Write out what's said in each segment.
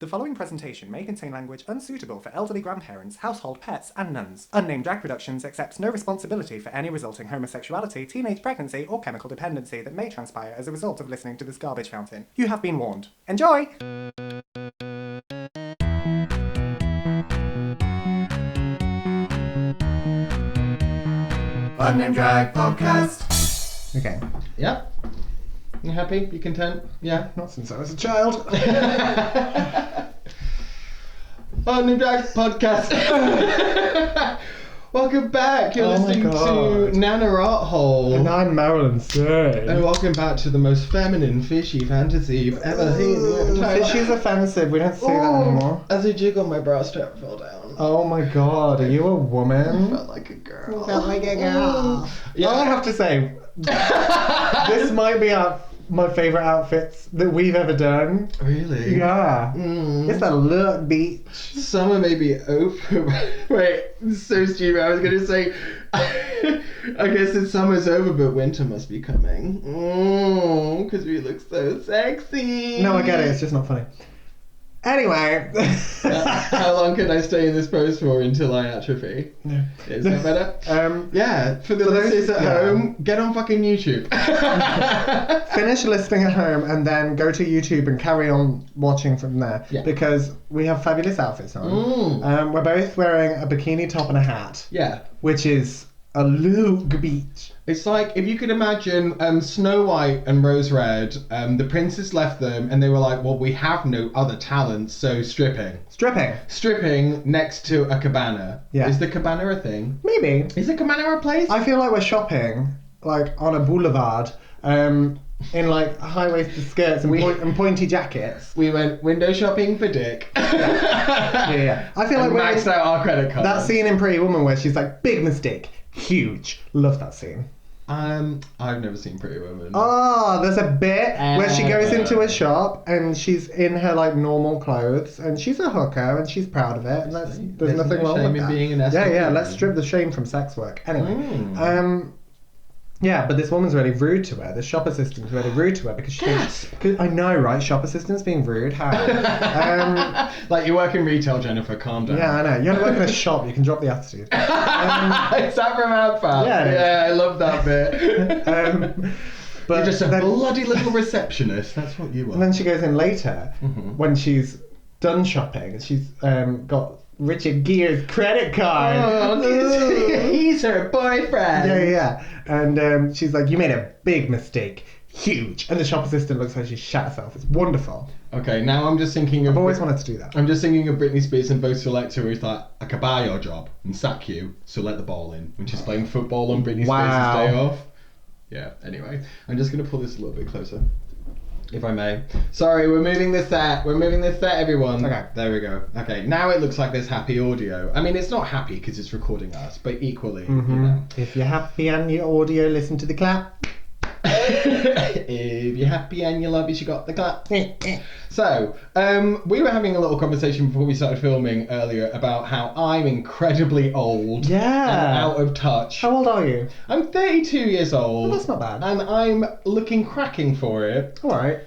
The following presentation may contain language unsuitable for elderly grandparents, household pets, and nuns. Unnamed Drag Productions accepts no responsibility for any resulting homosexuality, teenage pregnancy, or chemical dependency that may transpire as a result of listening to this garbage fountain. You have been warned. Enjoy! Unnamed Drag Podcast. Okay. Yep. You happy? You content? Yeah? Not since I was a child. Unnamed Drag Podcast. Welcome back. You're listening to Nana Art Hole. And I'm Marilyn Stern. And welcome back to the most feminine fishy fantasy you've ever seen. Fishy's offensive. We don't say that anymore. As I jiggle, my bra strap fell down. Oh my god, are you a woman? I felt like a girl. Felt like a girl. Yeah. I have to say, this might be my favourite outfits that we've ever done. Really? Yeah. It's a look, bitch. Summer may be over. Wait, this is so stupid. I was going to say, I guess that summer's over, but winter must be coming. Because we look so sexy. No, I get it. It's just not funny. Anyway. How long can I stay in this pose for until I atrophy? No. Is that better? Yeah, for the listeners at home, get on fucking YouTube. Finish listening at home and then go to YouTube and carry on watching from there. Yeah. Because we have fabulous outfits on. We're both wearing a bikini top and a hat. Yeah. Which is a look beach. It's like, if you could imagine Snow White and Rose Red, the princess left them and they were like, well, we have no other talents, so stripping. Stripping next to a cabana. Yeah. Is the cabana a thing? Maybe. Is the cabana a place? I feel like we're shopping, like, on a boulevard, in, like, high-waisted skirts and pointy jackets. We went window shopping for dick. Yeah. I feel like we maxed out our credit card. That scene in Pretty Woman where she's like, big mistake, huge. Love that scene. I've never seen Pretty Woman. Oh, there's a bit where she goes into a shop and she's in her like normal clothes and she's a hooker and she's proud of it and there's nothing wrong with that. Being an yeah, let's strip the shame from sex work. Anyway, yeah, but this woman's really rude to her. The shop assistant's really rude to her because she thinks... I know, right? Shop assistants being rude? How? Like, you work in retail, Jennifer. Calm down. Yeah, I know. You only work in a shop. You can drop the attitude. Is that from Outback? Yeah, I love that bit. But you're just a bloody little receptionist. That's what you are. And then she goes in later when she's done shopping and she's got... Richard Gere's credit card. Oh, he's her boyfriend. Yeah. And she's like, you made a big mistake. Huge. And the shop assistant looks like she shat herself. It's wonderful. Okay, now I'm just thinking of... I've always wanted to do that. I'm just thinking of Britney Spears and Bo Selector who's like, I could buy your job and sack you, so let the ball in. When she's playing football on Britney Spears' day off. Yeah, anyway. I'm just going to pull this a little bit closer. If I may. Sorry, we're moving the set. Everyone. Okay. There we go. Okay, now it looks like there's happy audio. I mean, it's not happy because it's recording us, but equally, you know. If you're happy and your audio, listen to the clap. If you're happy and you love it, you got the clap. So, we were having a little conversation before we started filming earlier about how I'm incredibly old. Yeah. And out of touch. How old are you? I'm 32 years old. Well, that's not bad. And I'm looking cracking for it. Alright.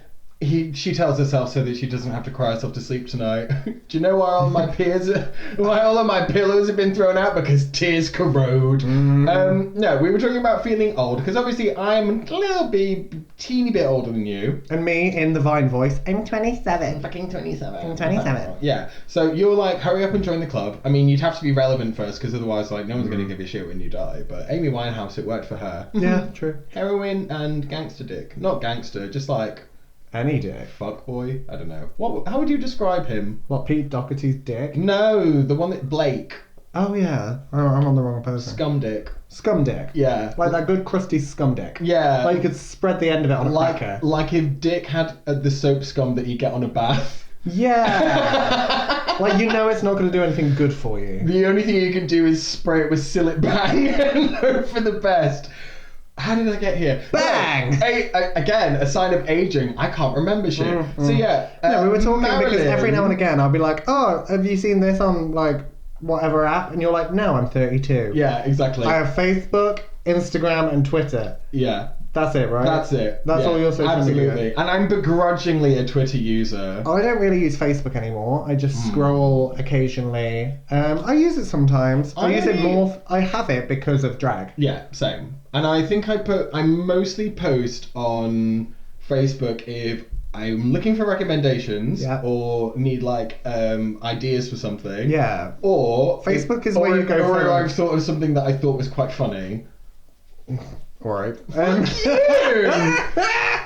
She tells herself so that she doesn't have to cry herself to sleep tonight. Do you know why all of my pillows have been thrown out? Because tears corrode. No, we were talking about feeling old, because obviously I'm a teeny bit older than you. And me, in the Vine voice, I'm 27. I'm fucking 27. I'm 27. Yeah, so you're like, hurry up and join the club. I mean, you'd have to be relevant first, because otherwise, like, no one's going to give a shit when you die. But Amy Winehouse, it worked for her. Yeah, true. Heroin and gangster dick. Not gangster, just like... Any dick. Fuckboy? I don't know. How would you describe him? What, Pete Doherty's dick? No, the one that... Blake. Oh, yeah. I'm on the wrong person. Scum dick. Scum dick? Yeah. Like that good crusty scum dick? Yeah. Like you could spread the end of it on a cracker. Like if Dick had the soap scum that you get on a bath. Yeah. Like, you know it's not going to do anything good for you. The only thing you can do is spray it with Sillet Bang and hope for the best. How did I get here? Bang! Again, a sign of aging. I can't remember shit. So yeah. No, we were talking Marilyn, because every now and again I'll be like, oh, have you seen this on like whatever app? And you're like, no, I'm 32. Yeah, exactly. I have Facebook, Instagram and Twitter. Yeah. That's it, right? That's it. That's all your social media. Absolutely. And I'm begrudgingly a Twitter user. I don't really use Facebook anymore. I just scroll occasionally. I use it sometimes. I use it more. I have it because of drag. Yeah, same. And I think I mostly post on Facebook if I'm looking for recommendations or need like ideas for something. Yeah. Or Facebook is where you go for. Or I've thought of something that I thought was quite funny. Alright.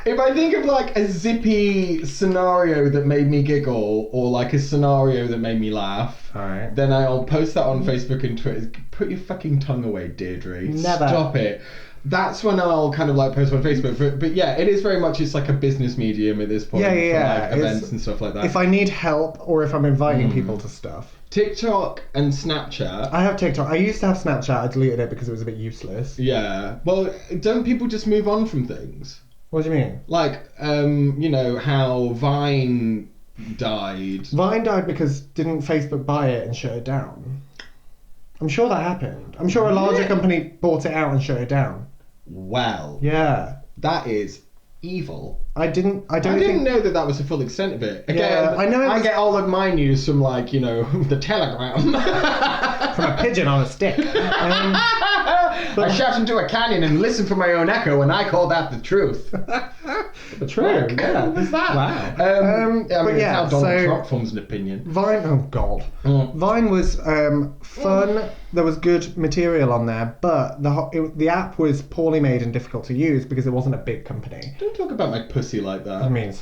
If I think of like a zippy scenario that made me giggle or like a scenario that made me laugh, then I'll post that on Facebook and Twitter. Put your fucking tongue away, Deirdre. Never. Stop it. That's when I'll kind of like post on Facebook. But yeah, it is very much, it's like a business medium at this point. For like events and stuff like that. If I need help or if I'm inviting people to stuff. TikTok and Snapchat. I have TikTok. I used to have Snapchat. I deleted it because it was a bit useless. Yeah. Well, don't people just move on from things? What do you mean? Like, you know, how Vine died. Vine died because didn't Facebook buy it and shut it down? I'm sure that happened. I'm sure a larger company bought it out and shut it down. Well. Yeah. That is evil. I didn't know that was the full extent of it. Again, yeah, I know. I get all of my news from like, you know, the Telegram. From a pigeon on a stick. I shout into a canyon and listen for my own echo, and I call that the truth. The truth. Yeah. What's that? Wow. I mean, it's how Donald Trump forms an opinion. Vine. Oh God. Vine was fun. There was good material on there, but the app was poorly made and difficult to use because it wasn't a big company. Don't talk about my pussy like that. I mean,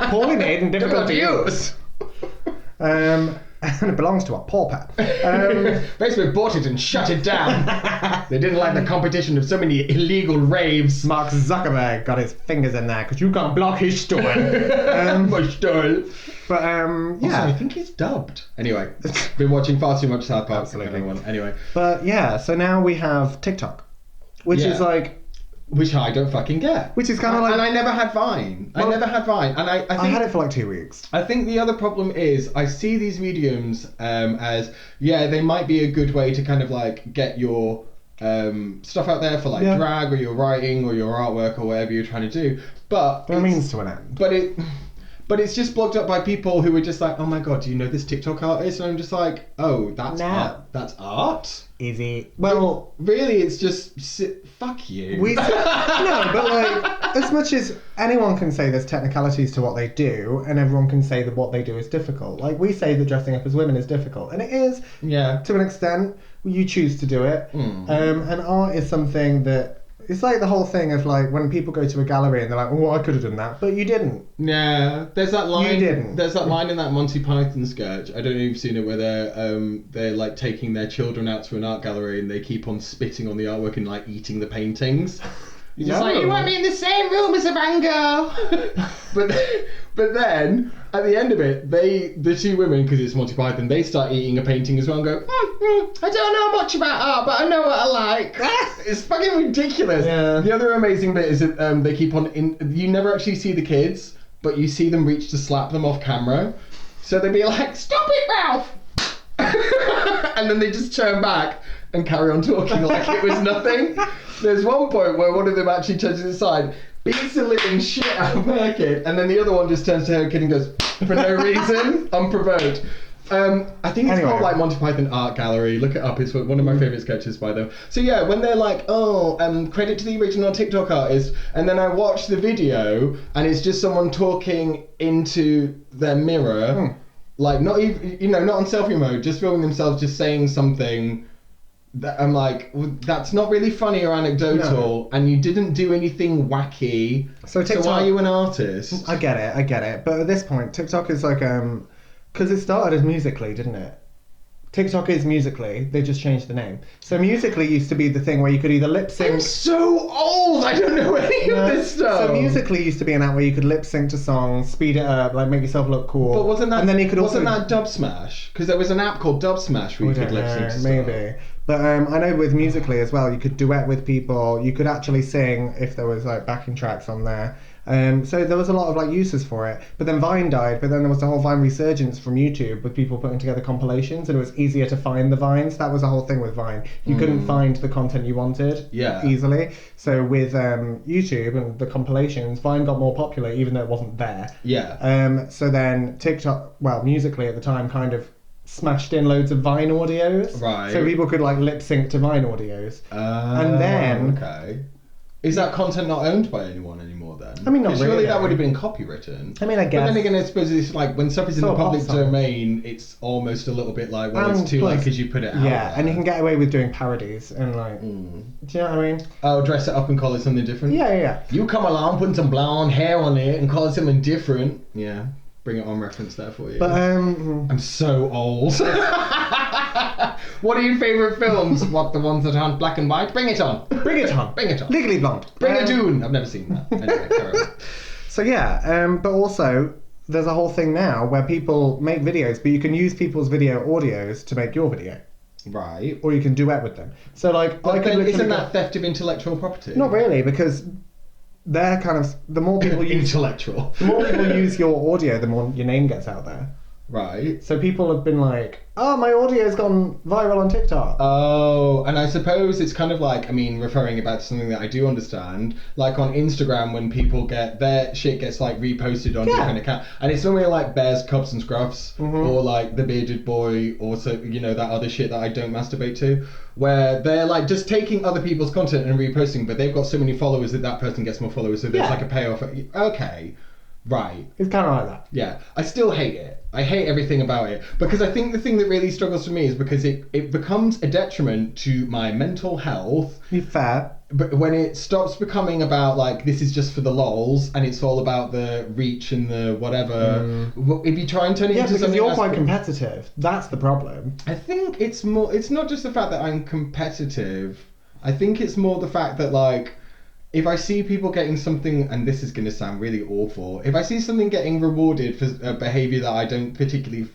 poorly made and difficult to use. And it belongs to a pauper. Facebook bought it and shut it down. They didn't like the competition of so many illegal raves. Mark Zuckerberg got his fingers in there because you can't block his store. My store. But yeah, also, I think he's dubbed. Anyway, been watching far too much South Park. Absolutely. Anyway. But yeah, so now we have TikTok, which is like. Which I don't fucking get. Which is kind of like... And I never had Vine. And I think... I had it for like 2 weeks. I think the other problem is I see these mediums as, they might be a good way to kind of like get your stuff out there for like drag or your writing or your artwork or whatever you're trying to do. But... It means to an end. But it's just blocked up by people who are just like, oh my God, do you know this TikTok artist? And I'm just like, oh, that's art. That's art? Easy. Well, really, it's just fuck you. No, but like, as much as anyone can say there's technicalities to what they do, and everyone can say that what they do is difficult. Like, we say that dressing up as women is difficult, and it is. Yeah. To an extent, you choose to do it. And art is something that. It's like the whole thing of like when people go to a gallery and they're like, "Oh, I could have done that," but you didn't. Yeah, there's that line. You didn't. There's that line in that Monty Python sketch. I don't know if you've seen it, where they're like taking their children out to an art gallery and they keep on spitting on the artwork and like eating the paintings. You're just like, you want me in the same room as a Van Gogh. but then at the end of it, the two women, because it's Monty Python, they start eating a painting as well and go, I don't know much about art, but I know what I like. It's fucking ridiculous. Yeah. The other amazing bit is that they keep on you never actually see the kids, but you see them reach to slap them off camera. So they'd be like, stop it, Ralph! And then they just turn back and carry on talking like it was nothing. There's one point where one of them actually turns to the side, beats the living shit out of her kid, and then the other one just turns to her kid and goes, for no reason, unprovoked. I think it's called like Monty Python Art Gallery. Look it up. It's one of my favourite sketches by them. So yeah, when they're like, credit to the original TikTok artist, and then I watch the video and it's just someone talking into their mirror, like not even, not on selfie mode, just filming themselves just saying something. That I'm like, well, that's not really funny or anecdotal, and you didn't do anything wacky. So why are you an artist? I get it. But at this point, TikTok is like, because it started as Musical.ly, didn't it? TikTok is Musical.ly. They just changed the name. So Musical.ly used to be the thing where you could either lip sync. I'm so old. I don't know any of this stuff. So Musical.ly used to be an app where you could lip sync to songs, speed it up, like make yourself look cool. But wasn't that? And then you could wasn't that Dub Smash? Because there was an app called Dub Smash where you could lip sync to maybe. Stuff. But I know with Musical.ly as well, you could duet with people. You could actually sing if there was like backing tracks on there. So there was a lot of like uses for it. But then Vine died, but then there was the whole Vine resurgence from YouTube with people putting together compilations, and it was easier to find the Vines. That was the whole thing with Vine. You couldn't find the content you wanted easily. So with YouTube and the compilations, Vine got more popular even though it wasn't there. Yeah. So then TikTok, well, Musically at the time kind of smashed in loads of Vine audios. Right. So people could like lip sync to Vine audios. And then... Okay. Is that content not owned by anyone anymore then? I mean, not surely really. that would have been copywritten. I mean, I guess. But then again, I suppose it's like when stuff is in So the public awesome. domain, it's almost a little bit like, well, it's too late because you put it out. Yeah, there. and you can get away with doing parodies and like... Do you know what I mean? Oh, dress it up and call it something different? Yeah. You come along, putting some blonde hair on it and call it something different. Yeah. Bring it on reference there for you. But I'm so old. What are your favourite films? What, the ones that aren't black and white? Bring it on. Bring it on. Bring it on. Legally Blonde. Bring a Dune. I've never seen that. Anyway, carry on. So yeah, but also there's a whole thing now where people make videos, but you can use people's video audios to make your video. Right. Or you can duet with them. So like, But I could then literally isn't go- that theft of intellectual property? Not really, because they're kind of the more people use Intellectual. the more people use your audio, the more your name gets out there. Right. So people have been like, "Oh, my audio's gone viral on TikTok." Oh, and I suppose it's kind of like, I mean, referring back to something that I do understand, like on Instagram when people get, their shit gets like reposted on different accounts, and it's normally like Bears, Cubs and Scruffs, or like The Bearded Boy, or so, you know, that other shit that I don't masturbate to, where they're like just taking other people's content and reposting, but they've got so many followers that that person gets more followers, so there's like a payoff. Okay. Right. It's kind of like that. Yeah. I still hate it. I hate everything about it. Because I think the thing that really struggles for me is because it becomes a detriment to my mental health. Be fair. But when it stops becoming about, like, this is just for the lols, and it's all about the reach and the whatever, if you try and turn it into because something you're that's- quite competitive. That's the problem. I think it's not just the fact that I'm competitive. I think it's more the fact that, like, if I see people getting something, and this is going to sound really awful, if I see something getting rewarded for a behaviour that I don't particularly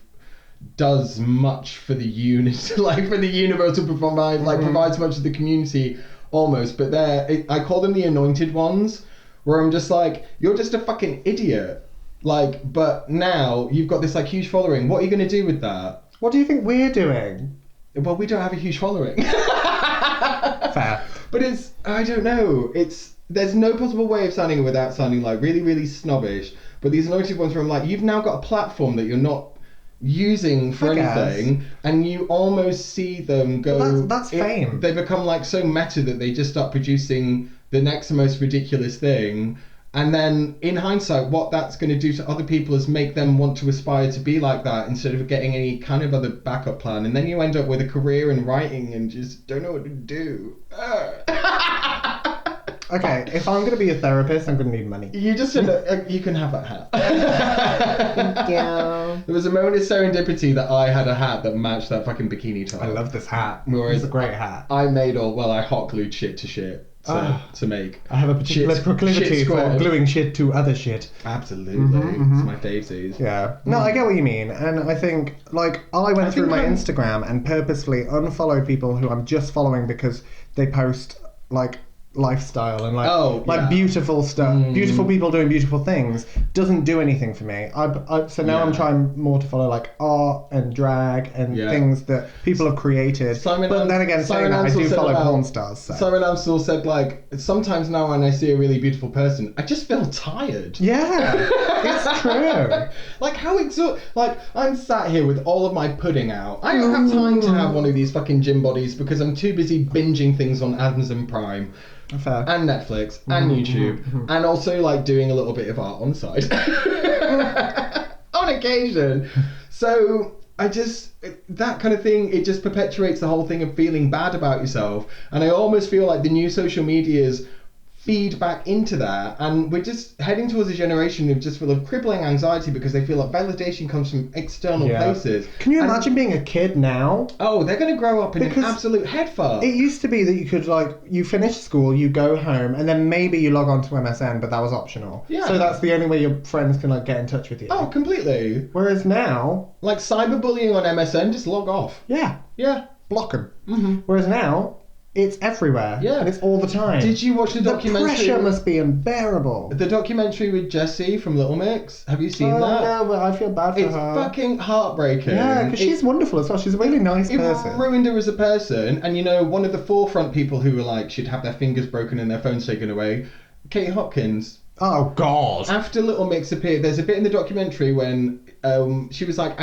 does much for the unit, like for the universal provide, like provides much to the community almost, but I call them the anointed ones, where I'm just like, you're just a fucking idiot. Like, but now you've got this like huge following. What are you going to do with that? What do you think we're doing? Well, we don't have a huge following. Fair. But I don't know, there's no possible way of sounding it without sounding like really, really snobbish. But these anointed ones where I'm like, you've now got a platform that you're not using for anything, and you almost see them go... Well, that's fame. They become like so meta that they just start producing the next most ridiculous thing. And then, in hindsight, what that's going to do to other people is make them want to aspire to be like that instead of getting any kind of other backup plan. And then you end up with a career in writing and just don't know what to do. Okay, if I'm going to be a therapist, I'm going to need money. You just said that you can have that hat. Yeah. There was a moment of serendipity that I had a hat that matched that fucking bikini top. I love this hat. Whereas It's a great hat. I made I hot glued shit to shit to make. I have a particular Shit proclivity for squared. gluing shit to other shit. Absolutely. It's my favesies. Yeah. No, I get what you mean. And I think, like, I went through my Instagram and purposefully unfollowed people who I'm just following because they post, like, lifestyle and like beautiful stuff, beautiful people doing beautiful things doesn't do anything for me. So now I'm trying more to follow like art and drag and things that people have created. But then again, saying that, I do follow porn stars. So. Simon Amstel said, like, sometimes now when I see a really beautiful person, I just feel tired. Yeah, it's true. Like, how like, I'm sat here with all of my pudding out. I don't have time to have one of these fucking gym bodies because I'm too busy binging things on Amazon Prime. Fair. And Netflix and YouTube and also like doing a little bit of art on the side on occasion. So I just, that kind of thing, it just perpetuates the whole thing of feeling bad about yourself. And I almost feel like the new social medias feed back into that, and we're just heading towards a generation of just full of crippling anxiety because they feel like validation comes from external places. Can you imagine being a kid now? Oh, they're going to grow up in an absolute head fart. It used to be that you could, like, you finish school, you go home, and then maybe you log on to MSN, but that was optional. Yeah. So that's the only way your friends can, like, get in touch with you. Oh, completely. Whereas now... Like cyberbullying on MSN, just log off. Yeah. Yeah. Block them. Whereas now, It's everywhere. Yeah. And it's all the time. Did you watch the documentary? The pressure must be unbearable. The documentary with Jessie from Little Mix? Have you seen that? No, but I feel bad for It's her. fucking heartbreaking. Yeah, because she's wonderful as well. She's a really nice person. It ruined her as a person. And you know, one of the forefront people who were like, she'd have their fingers broken and their phones taken away, Katie Hopkins. Oh, God. After Little Mix appeared, there's a bit in the documentary when she was like,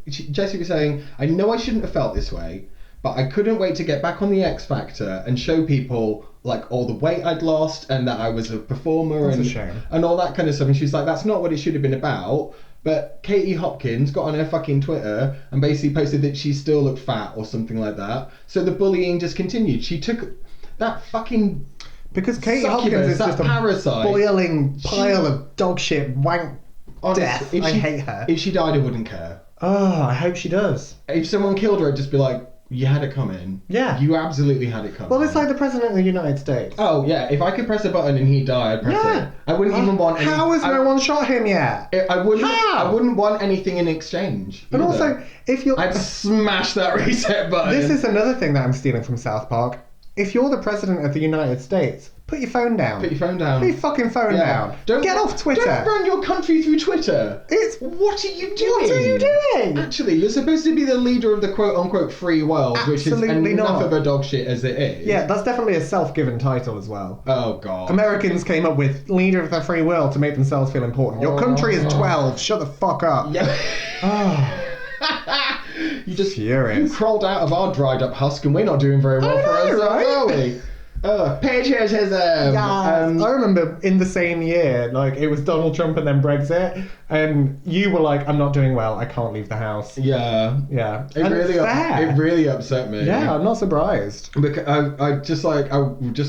Jessie was saying, I know I shouldn't have felt this way, but I couldn't wait to get back on the X Factor and show people like all the weight I'd lost and that I was a performer That's a shame. and all that kind of stuff. And she's like, that's not what it should have been about. But Katie Hopkins got on her fucking Twitter and basically posted that she still looked fat or something like that. So the bullying just continued. She took that fucking... Because Katie succubus, Hopkins is that just a parasite. boiling pile of dog shit wank death. I hate her. If she died, I wouldn't care. Oh, I hope she does. If someone killed her, I'd just be like, you had it coming. Yeah. You absolutely had it coming. Well, it's like the President of the United States. Oh, yeah. If I could press a button and he died, I'd press it. I wouldn't even want any... How has no one shot him yet? I wouldn't. How? I wouldn't want anything in exchange. And either. also, if you're... I'd smash that reset button. This is another thing that I'm stealing from South Park. If you're the President of the United States, put your phone down. Put your phone down. Put your fucking phone down. Get off Twitter. Don't run your country through Twitter. What are you doing? Actually, you're supposed to be the leader of the quote-unquote free world, which is Absolutely enough not. of a dog shit as it is. Yeah, that's definitely a self-given title as well. Oh, God. Americans came up with leader of the free world to make themselves feel important. Your country is 12. Shut the fuck up. Yeah. Oh. You just Furious. You crawled out of our dried up husk, and we're not doing very well I know, for us, right? are we? Patriotism. I remember in the same year, like it was Donald Trump and then Brexit, and you were like, "I'm not doing well. I can't leave the house." Yeah. Yeah. It really upset me. Yeah, I'm not surprised. Because I just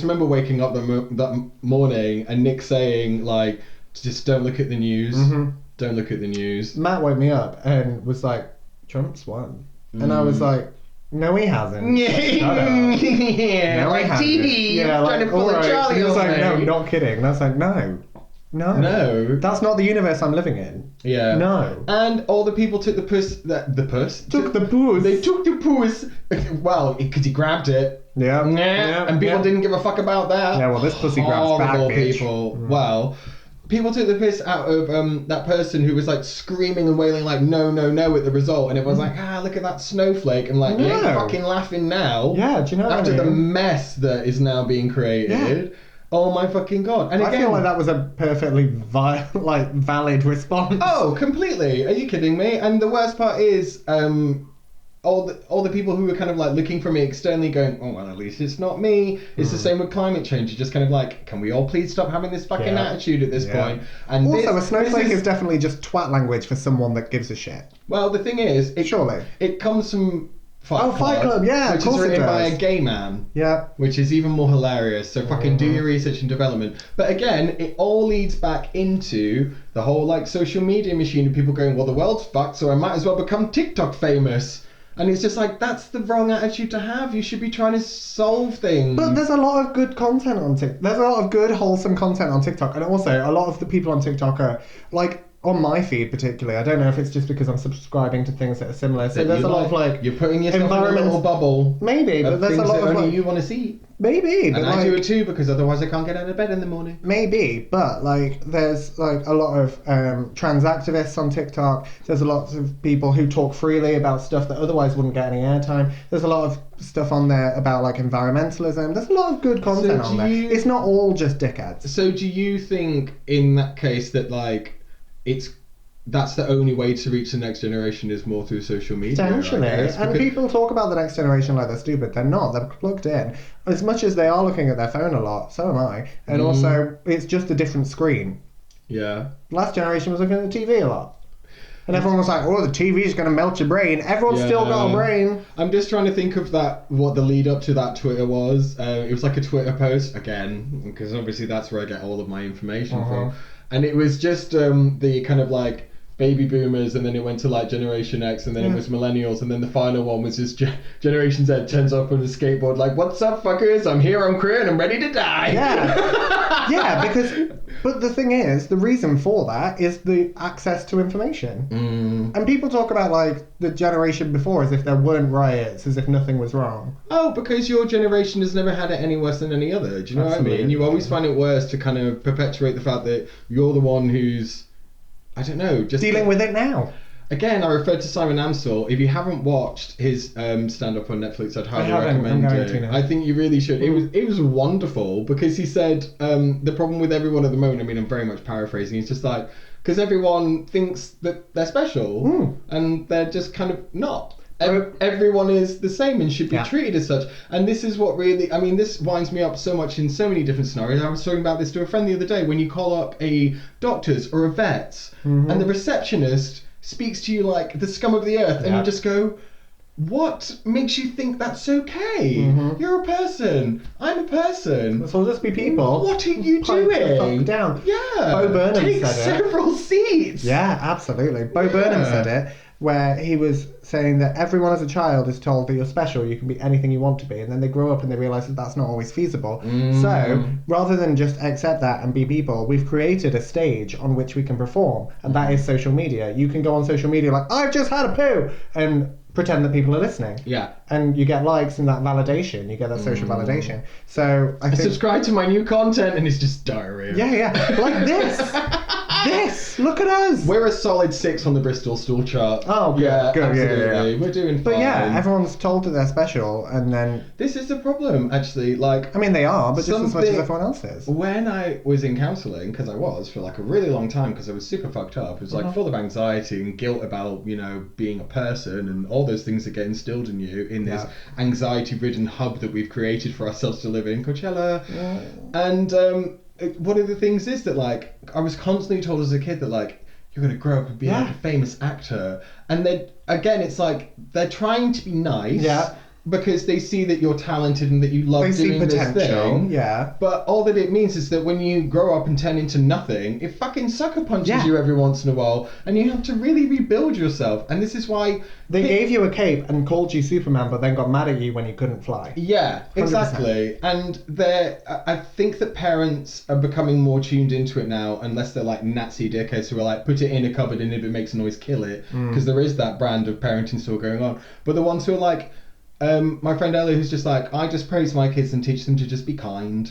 remember waking up that morning and Nick saying like, just don't look at the news. Mm-hmm. Don't look at the news. Matt woke me up and was like, "Trump's won," and I was like, "No, he hasn't." Shut up. Yeah, No, like he hasn't. TV. Yeah, Trying to pull a alright. Charlie He was on like, me. "No, not kidding." And I was like, "No, No. that's not the universe I'm living in." Yeah. No. And all the people took the puss. The puss. Took the puss. They took the puss. Well, because he grabbed it. Yeah. And people didn't give a fuck about that. Yeah, well, this pussy grabs back, Horrible bitch. people. Well, people took the piss out of that person who was like screaming and wailing like no at the result, and it was like look at that snowflake, and like you ain't No. fucking laughing now. Yeah, do you know after what I the mean? mess that is now being created. Yeah. Oh my fucking god! And I again, feel like that was a perfectly valid response. oh, completely. Are you kidding me? And the worst part is, all the people who were kind of like looking for me externally going, oh, well, at least it's not me. It's the same with climate change. You're just kind of like, can we all please stop having this fucking attitude at this point? And also, this, a snowflake this is definitely just twat language for someone that gives a shit. Well, the thing is, Surely. it comes from Fight Fight Club, yeah, which of course is it written by does. a gay man. Yeah. Which is even more hilarious. So fucking do your research and development. But again, it all leads back into the whole like social media machine of people going, well, the world's fucked, so I might as well become TikTok famous. And it's just like, that's the wrong attitude to have. You should be trying to solve things. But there's a lot of good content on TikTok. There's a lot of good, wholesome content on TikTok. And also, a lot of the people on TikTok are, like, on my feed particularly, I don't know if it's just because I'm subscribing to things that are similar. So there's a lot of, like... You're putting yourself in a little bubble. Maybe, but there's a things lot that of, only like... you want to see. Maybe, but And like... I do it too, because otherwise I can't get out of bed in the morning. Maybe, but like there's like a lot of trans activists on TikTok. There's a lot of people who talk freely about stuff that otherwise wouldn't get any airtime. There's a lot of stuff on there about like environmentalism. There's a lot of good content on there. It's not all just dickheads. So do you think in that case that like that's the only way to reach the next generation is more through social media? Potentially. And people talk about the next generation like they're stupid. They're not. They're plugged in. As much as they are looking at their phone a lot, so am I. And also, it's just a different screen. Yeah. Last generation was looking at the TV a lot. And everyone was like, oh, the TV's going to melt your brain. Everyone's still got a brain. I'm just trying to think of what the lead up to that Twitter was. It was like a Twitter post, again, because obviously that's where I get all of my information from. And it was just the kind of like baby boomers, and then it went to like Generation X, and then it was millennials, and then the final one was just Generation Z turns up on a skateboard like, what's up fuckers, I'm here, I'm queer, and I'm ready to die. Yeah. Yeah, because But the thing is, the reason for that is the access to information. And people talk about, like, the generation before as if there weren't riots, as if nothing was wrong. Oh, because your generation has never had it any worse than any other. Do you know what I mean? You always find it worse to kind of perpetuate the fact that you're the one who's, I don't know, just... Dealing with it now. Again, I referred to Simon Amstel. If you haven't watched his stand-up on Netflix, I'd highly recommend it. I think you really should. It was wonderful because he said the problem with everyone at the moment, I mean, I'm very much paraphrasing, it's just like, because everyone thinks that they're special and they're just kind of not. Everyone is the same and should be treated as such. And this is what really, I mean, this winds me up so much in so many different scenarios. I was talking about this to a friend the other day. When you call up a doctor's or a vet's and the receptionist speaks to you like the scum of the earth, and you just go, what makes you think that's okay? You're a person. I'm a person. Let's all just be people. What are you doing? The fuck down. Yeah. Bo Burnham Take said several seats. Yeah, absolutely. Bo Burnham said it, where he was saying that everyone as a child is told that you're special, you can be anything you want to be, and then they grow up and they realise that that's not always feasible. So, rather than just accept that and be people, we've created a stage on which we can perform, and that is social media. You can go on social media like, I've just had a poo, and pretend that people are listening. Yeah. And you get likes and that validation, you get that social validation. So, I think... subscribe to my new content and it's just diarrhea. Yeah. Like this! This! Look at us! We're a solid 6 on the Bristol stool chart. Oh, good. Absolutely. Yeah. We're doing fine. But yeah, everyone's told that they're special, and then... This is the problem, actually. Like, I mean, they are, but just as much as everyone else is. When I was in counselling, because I was for like a really long time, because I was super fucked up, it was like full of anxiety and guilt about, you know, being a person and all those things that get instilled in you in this anxiety-ridden hub that we've created for ourselves to live in, Coachella. And one of the things is that, like, I was constantly told as a kid that, like, you're going to grow up and be like a famous actor. And then, again, it's like, they're trying to be nice because they see that you're talented and that you love doing this thing. Yeah. But all that it means is that when you grow up and turn into nothing, it fucking sucker punches you every once in a while, and you have to really rebuild yourself. And this is why they gave you a cape and called you Superman, but then got mad at you when you couldn't fly. Yeah, 100%. Exactly. And I think that parents are becoming more tuned into it now, unless they're like Nazi dickheads who are like, put it in a cupboard and if it makes a noise, kill it. Because there is that brand of parenting still going on. But the ones who are like, my friend Ellie, who's just like, I just praise my kids and teach them to just be kind.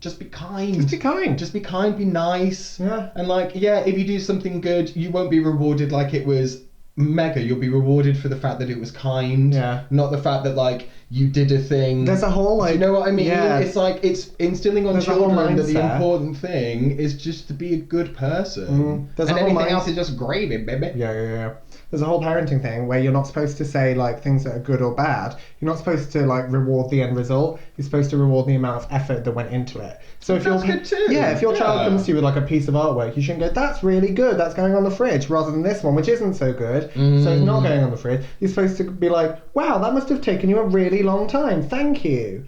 Just be kind. Just be kind. Just be kind, be nice. Yeah. And like, if you do something good, you won't be rewarded like it was mega. You'll be rewarded for the fact that it was kind. Yeah. Not the fact that like you did a thing. There's a whole like... Do you know what I mean? Yeah. It's like, it's instilling on children that the important thing is just to be a good person. And anything else is just gravy, baby. Yeah. There's a whole parenting thing where you're not supposed to say like things that are good or bad. You're not supposed to like reward the end result. You're supposed to reward the amount of effort that went into it. So if that's good too. Yeah, if your child comes to you with like a piece of artwork, you shouldn't go, that's really good, that's going on the fridge, rather than this one, which isn't so good, so it's not going on the fridge. You're supposed to be like, wow, that must have taken you a really long time. Thank you.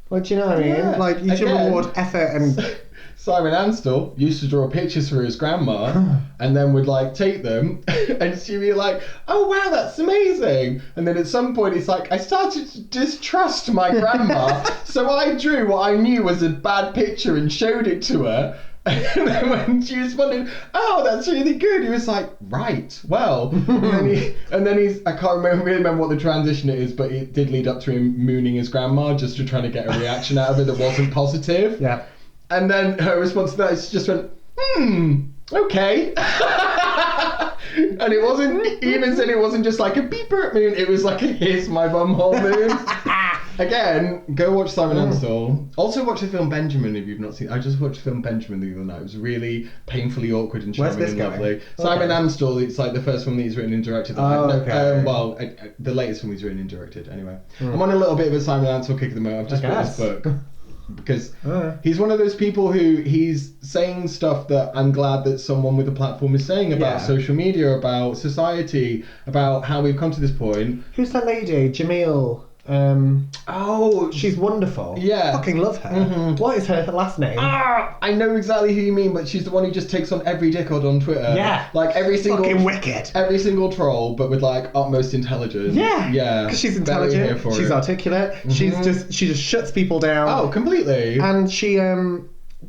Like, do you know what I mean? Yeah. Like, you should reward effort and... Simon Amstel used to draw pictures for his grandma and then would like take them and she'd be like, oh wow, that's amazing. And then at some point it's like, I started to distrust my grandma, so I drew what I knew was a bad picture and showed it to her. And then when she responded, oh, that's really good, he was like, right, well. and then he's, I can't really remember what the transition it is, but it did lead up to him mooning his grandma just to try to get a reaction out of it that wasn't positive. Yeah. And then her response to that is just went, okay. And it wasn't, he even said it wasn't just like a beeper moon, it was like a here's my bumhole moon. Again, go watch Simon Amstel. Also watch the film Benjamin if you've not seen it. I just watched the film Benjamin the other night. It was really painfully awkward and charming and lovely. Simon Amstel, it's like the first film that he's written and directed. The latest film he's written and directed, anyway. I'm on a little bit of a Simon Amstel kick at the moment. I've just bought his book. Because he's one of those people who he's saying stuff that I'm glad that someone with a platform is saying about social media, about society, about how we've come to this point. Who's that lady? Jamil. She's wonderful. Yeah. Fucking love her. What is her last name? I know exactly who you mean, but she's the one who just takes on every dickhead on Twitter. Yeah. Like every single fucking wicked. Every single troll, but with like utmost intelligence. Yeah. Yeah. Because she's intelligent. She's articulate. She just shuts people down. Oh, completely. And she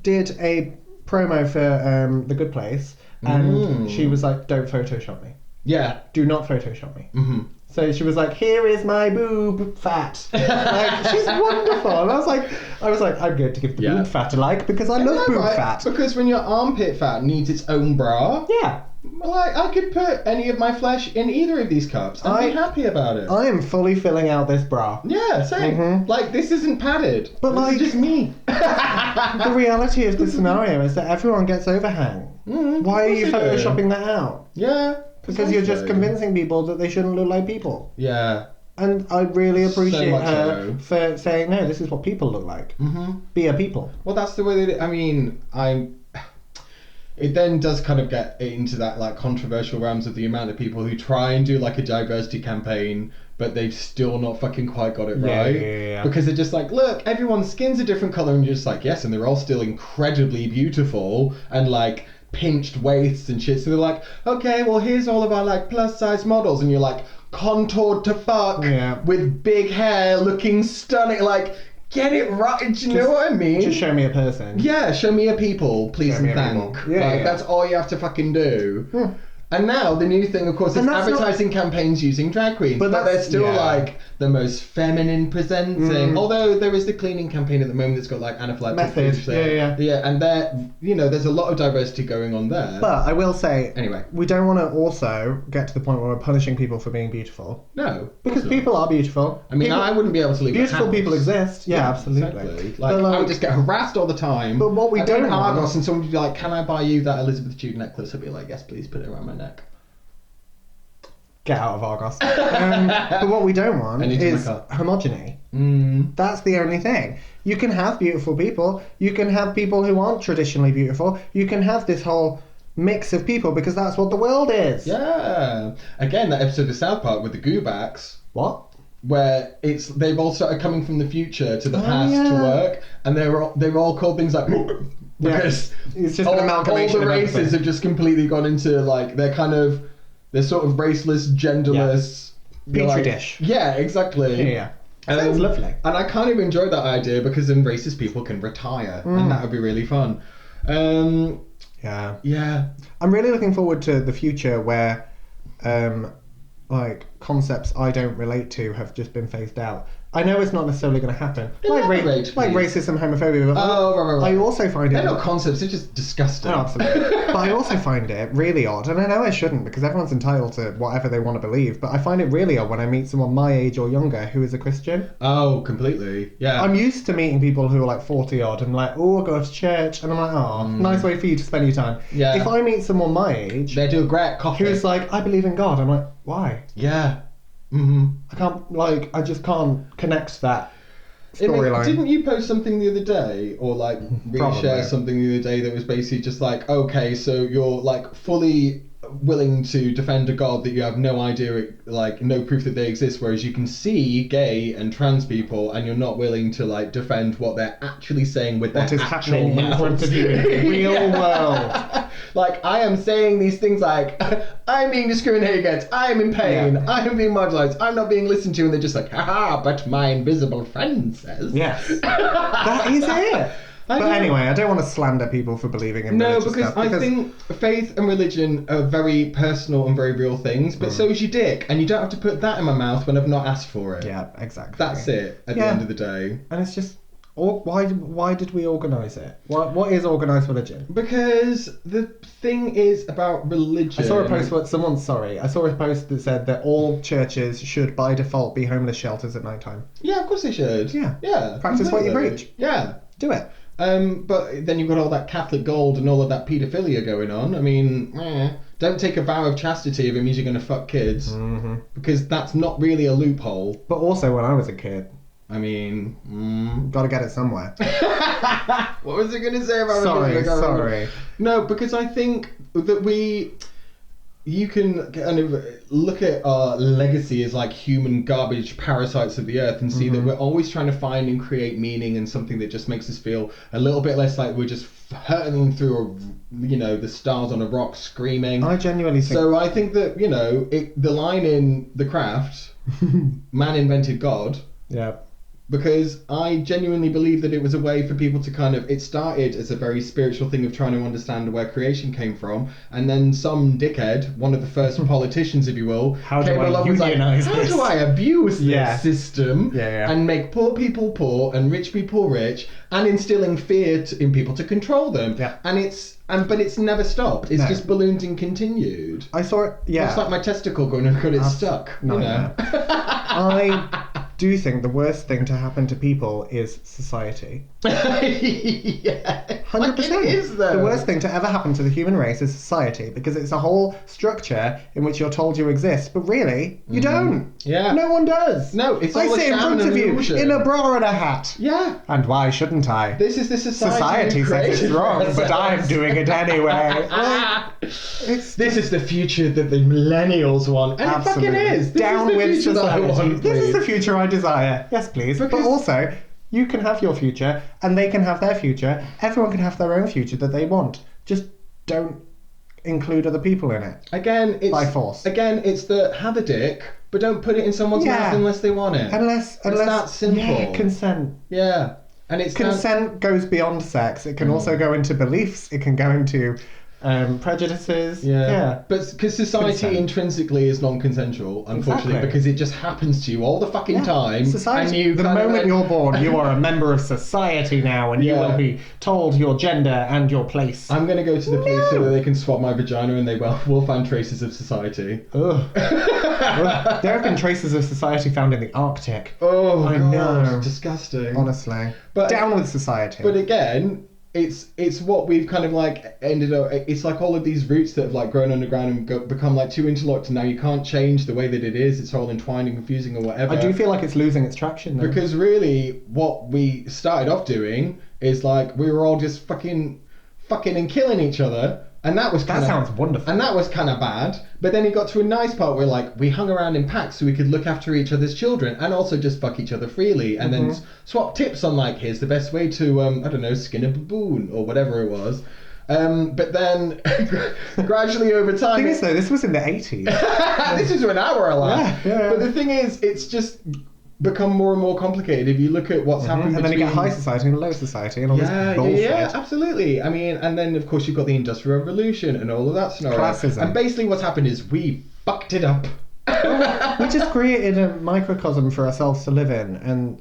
did a promo for The Good Place, and she was like, "Don't Photoshop me. Yeah. Do not Photoshop me." Mm-hmm. So she was like, "Here is my boob fat." Like, she's wonderful. And I was like, I'm going to give the boob fat a like because I love boob fat. Because when your armpit fat needs its own bra, Yeah. like I could put any of my flesh in either of these cups and be happy about it. I am fully filling out this bra. Yeah, same. Mm-hmm. Like, this isn't padded. But this is just me. The reality of the scenario is that everyone gets overhang. Why are you photoshopping that out? Yeah. Because you're just convincing people that they shouldn't look like people. Yeah. And I really appreciate much her so. for saying, no, this is what people look like. Mm-hmm. Be a people. Well, that's the way that it then does kind of get into that like controversial realms of the amount of people who try and do like a diversity campaign, but they've still not fucking quite got it right. Yeah. Because they're just like, look, everyone's skin's a different colour, and you're just like, yes, and they're all still incredibly beautiful and like pinched waists and shit. So they're like, okay, well here's all of our like plus size models, and you're like contoured to fuck with big hair, looking stunning, like. Get it right, do you know what I mean? Just show me a person. Yeah, show me a people, please Show and me a thank. people. Yeah. That's all you have to fucking do. And now the new thing, of course, is And that's advertising campaigns using drag queens, but they're still like the most feminine presenting. Although there is the cleaning campaign at the moment that's got like anaphylactic Method. Yeah, and there, there's a lot of diversity going on there. But I will say, anyway, we don't want to also get to the point where we're punishing people for being beautiful. No, because people are beautiful. I mean, I wouldn't be able to leave. Beautiful people exist. Yeah, absolutely. Exactly. Like, I would just get harassed all the time. But what we don't want, Argos, and someone would be like, "Can I buy you that Elizabeth Jude necklace?" I'd be like, "Yes, please, put it around my neck." Get out of Argos. But what we don't want is homogeny. That's the only thing. You can have beautiful people. You can have people who aren't traditionally beautiful. You can have this whole mix of people because that's what the world is. Yeah. Again, that episode of South Park with the Goobacks. What? Where they've all started coming from the future to the past to work, and they were all called things like because it's just an amalgamation. All the races have just completely gone into like they're sort of raceless, genderless. Petri dish. Yeah, exactly. Yeah. Sounds lovely. And I kind of enjoy that idea because then racist people can retire, and that would be really fun. Yeah. I'm really looking forward to the future where, like concepts I don't relate to have just been phased out. I know it's not necessarily going to happen. Like racism, homophobia. But I also find they're not concepts, they're just disgusting. Oh, absolutely. But I also find it really odd, and I know I shouldn't because everyone's entitled to whatever they want to believe, but I find it really odd when I meet someone my age or younger who is a Christian. Oh, completely. Yeah. I'm used to meeting people who are like 40 odd and like, oh, I go to church, and I'm like, oh, nice way for you to spend your time. Yeah. If I meet someone my age, they do a great coffee. Who's like, I believe in God, I'm like, why? Yeah. I just can't connect that storyline. Didn't you post something the other day, or like reshare something the other day that was basically just like, okay, so you're like fully willing to defend a god that you have no idea, like no proof that they exist, whereas you can see gay and trans people, and you're not willing to like defend what they're actually saying with what their is actual happening in front of you in the real world. Like, I am saying these things like, I'm being discriminated against, I am in pain, I am being marginalised, I'm not being listened to, and they're just like, haha, but my invisible friend says. Yes. That is it. But anyway, I don't want to slander people for believing in religious stuff. I think faith and religion are very personal and very real things, but so is your dick, and you don't have to put that in my mouth when I've not asked for it. Yeah, exactly. That's it, at the end of the day. And it's just, why did we organise it? What is organised religion? Because the thing is about religion. I saw a post that said that all churches should by default be homeless shelters at night time. Yeah, of course they should. Yeah. Practice what you preach. Yeah. Do it. But then you've got all that Catholic gold and all of that paedophilia going on. I mean, don't take a vow of chastity if it means you're going to fuck kids. Because that's not really a loophole. But also when I was a kid. I mean... Gotta get it somewhere. What was I going to say about Sorry. No, because I think that you can kind of look at our legacy as like human garbage parasites of the earth and see that we're always trying to find and create meaning in something that just makes us feel a little bit less like we're just hurtling through the stars on a rock screaming. I genuinely think... So I think that, the line in The Craft, man invented God. Yeah. because I genuinely believe that it was a way for people to kind of, it started as a very spiritual thing of trying to understand where creation came from, and then some dickhead, one of the first politicians, if you will, How do came I along and was like, unionize how this? do I abuse Yeah. this system Yeah. and make poor people poor and rich people rich, and instilling fear in people to control them. Yeah. But it's never stopped. It's No. just ballooned and continued. I saw it, yeah. It's like my testicle going and got it stuck. You know? I do think the worst thing to happen to people is society. Yeah. 100%. It is, though. The worst thing to ever happen to the human race is society, because it's a whole structure in which you're told you exist, but really, you don't. Yeah. No one does. No, it's I all a sit in sham front and of an you illusion. in a bra and a hat. Yeah. And why shouldn't I? This is the society Society says it's created wrong, for but I'm ourselves. doing it anyway. It's This is the future that the millennials want. And absolutely. it fucking is. This Down is the with future that I society. want, This is the please. future I desire. Yes, please. But Because- also, you can have your future, and they can have their future. Everyone can have their own future that they want. Just don't include other people in it. Again, it's By force. Again, it's the have a dick, but don't put it in someone's Yeah. mouth unless they want it. Unless that simple. Yeah, consent. Yeah. And it's Consent goes beyond sex. It can also go into beliefs. It can go into prejudices. Yeah. But because society Consent. intrinsically is non-consensual, unfortunately, Exactly. because it just happens to you all the fucking time. Society. And you the kind of moment then- you're born, you are a member of society now, and you Yeah. will be told your gender and your place. I'm going to go to the police so No. that they can swab my vagina and they will find traces of society. Ugh. Ugh. There have been traces of society found in the Arctic. Oh, I God, know. disgusting. Honestly, But- down with society. But again, it's what we've kind of like ended up. It's like all of these roots that have like grown underground and become like too interlocked, and now you can't change the way that it is. It's all entwined and confusing or whatever. I do feel like it's losing its traction though. Because really, what we started off doing is like we were all just fucking and killing each other, and that was that sounds wonderful. and that was kind of bad. But then it got to a nice part where like we hung around in packs so we could look after each other's children and also just fuck each other freely, and then swap tips on like here's the best way to I don't know, skin a baboon or whatever it was. But then gradually over The time, thing is though, this was in the 80s. this is an hour laugh. Yeah. But the thing is, it's just become more and more complicated. If you look at what's happened And then you between... get high society and low society and all Yeah, this bullshit. yeah, absolutely. I mean, and then of course you've got the Industrial Revolution and all of that scenario. Classism. And basically what's happened is we fucked it up. We just created a microcosm for ourselves to live in and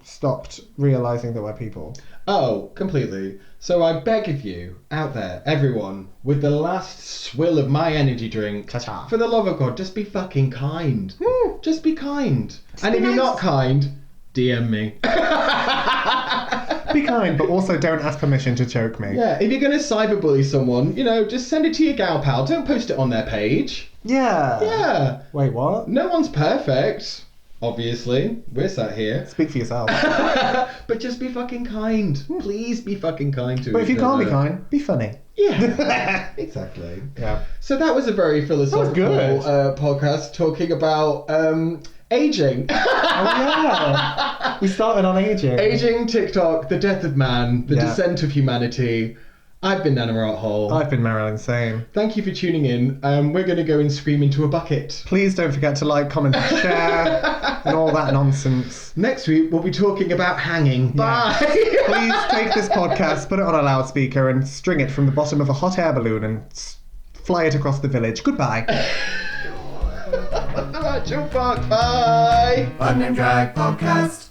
stopped realising that we're people. Oh, completely. So I beg of you, out there, everyone, with the last swill of my energy drink, Ta-ta. for the love of God, just be fucking kind. Just be kind. And be if you're nice. not kind, DM me. Be kind, but also don't ask permission to choke me. Yeah, if you're going to cyberbully someone, just send it to your gal pal. Don't post it on their page. Yeah. Yeah. Wait, what? No one's perfect, obviously. We're sat here. Speak for yourself. But just be fucking kind. Please be fucking kind to But if you each can't be other. kind, be funny. Yeah, exactly. Yeah. So that was a very philosophical good. podcast talking about aging. Oh yeah. We started on aging. Aging, TikTok, the death of man, the Yeah. descent of humanity. I've been Nana Hole. I've been Marilyn Sane. Thank you for tuning in. We're going to go and scream into a bucket. Please don't forget to like, comment, and share, and all that nonsense. Next week, we'll be talking about hanging. Bye! Please take this podcast, put it on a loudspeaker, and string it from the bottom of a hot air balloon and fly it across the village. Goodbye. Bye! Unnamed Drag Podcast.